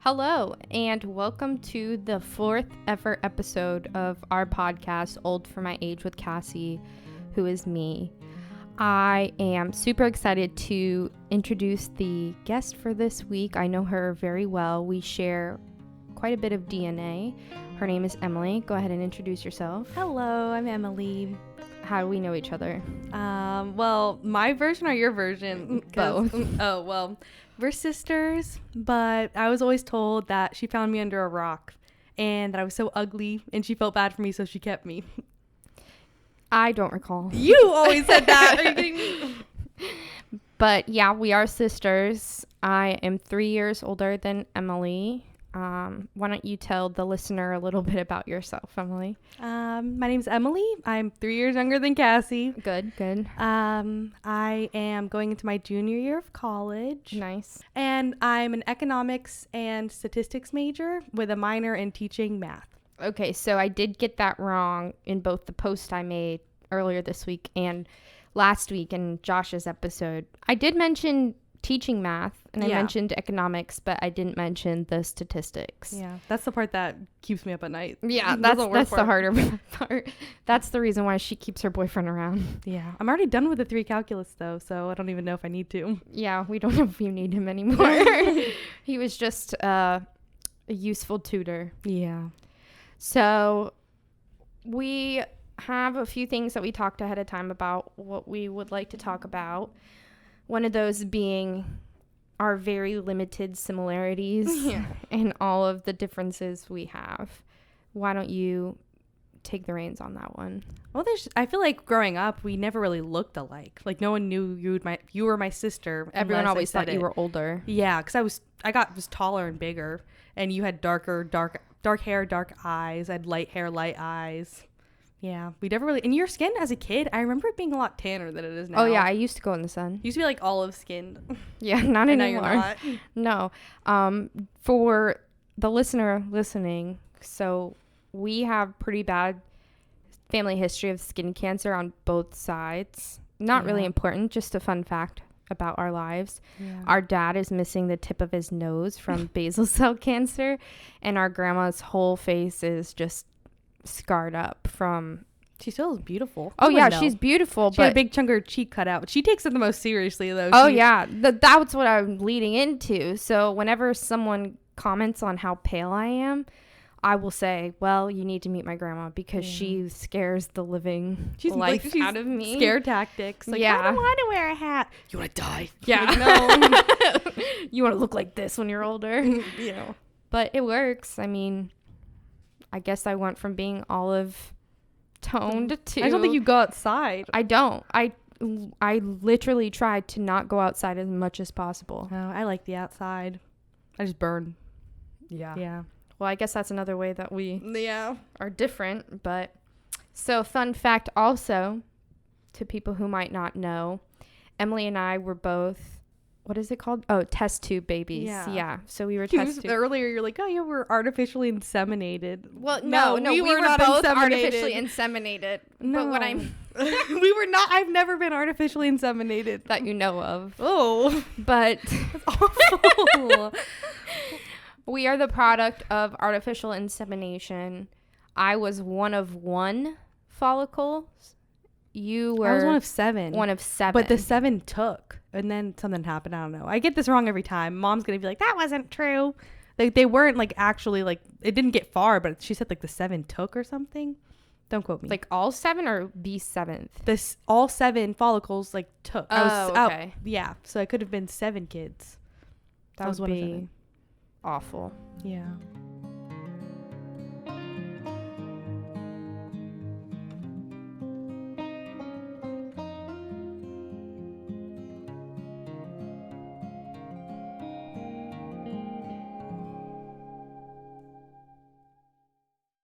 Hello, and welcome to the fourth ever episode of our podcast, Old for My Age with Cassie, who is me. I am super excited to introduce the guest for this week. I know her very well. We share quite a bit of DNA. Her name is Emily. Go ahead and introduce yourself. Hello, I'm Emily. How do we know each other? Well, my version or your version? Both. Oh, well, we're sisters, but I was always told that she found me under a rock and that I was so ugly and she felt bad for me, so she kept me. I don't recall. You always said that. Are you kidding me? But yeah, we are sisters. I am 3 years older than Emily. Why don't you tell the listener a little bit about yourself, Emily? My name's Emily. I'm 3 years younger than Cassie. Good. I am going into my junior year of college. Nice. And I'm an economics and statistics major with a minor in teaching math. Okay, so I did get that wrong in both the post I made earlier this week and last week in Josh's episode. I did mention teaching math and I mentioned economics, but I didn't mention the statistics. Yeah, that's the part that keeps me up at night. Yeah, that's the harder part. That's the reason why she keeps her boyfriend around. Yeah, I'm already done with the 3 calculus though, so I don't even know if I need to. Yeah, we don't know if you need him anymore. He was just a useful tutor. Yeah. So we have a few things that we talked ahead of time about what we would like to talk about. One of those being our very limited similarities and all of the differences we have. Why don't you take the reins on that one? Well, I feel like growing up, we never really looked alike. Like no one knew you were my sister. Everyone always thought you were older. Yeah, because I was taller and bigger, and you had dark hair, dark eyes. I had light hair, light eyes. Yeah, we never really. And your skin as a kid, I remember it being a lot tanner than it is now. Oh yeah, I used to go in the sun. You used to be like olive skinned. Yeah, not and anymore. Now you're not. No. For the listener listening, so we have pretty bad family history of skin cancer on both sides. Not really important, just a fun fact about our lives. Yeah. Our dad is missing the tip of his nose from basal cell cancer, and our grandma's whole face is just scarred up from. She still is beautiful. Oh yeah, she's beautiful. She had a big chunk of her cheek cut out. She takes it the most seriously though. Oh yeah, that's what I'm leading into. So whenever someone comments on how pale I am, I will say, well, you need to meet my grandma because she scares the living life out of me. Scare tactics. Like, I don't want to wear a hat. You want to die? Yeah. Like, no. You want to look like this when you're older. Yeah. But it works. I mean, I guess I went from being olive toned to. I don't think you go outside. I don't. I literally try to not go outside as much as possible. Oh, I like the outside. I just burn. Yeah. Well, I guess that's another way that we are different. But so fun fact also to people who might not know, Emily and I were both, what is it called? Oh, test tube babies. Yeah. So we were test tube. Earlier, you're like, oh, yeah, we're artificially inseminated. Well, no, we were not both artificially inseminated. No. But what I'm... we were not. I've never been artificially inseminated. That you know of. Oh. But... That's awful. We are the product of artificial insemination. I was one of 1 follicle. You were... I was one of 7. One of 7. But the 7 took. And then something happened. I don't know. I get this wrong every time. Mom's going to be like, that wasn't true. Like, they weren't, like, actually, like, it didn't get far. But she said, like, the 7 took or something. Don't quote me. Like, all 7 or the 7th? All 7 follicles, like, took. Okay. Yeah. So it could have been 7 kids. That was would one be of 7. Awful. Yeah.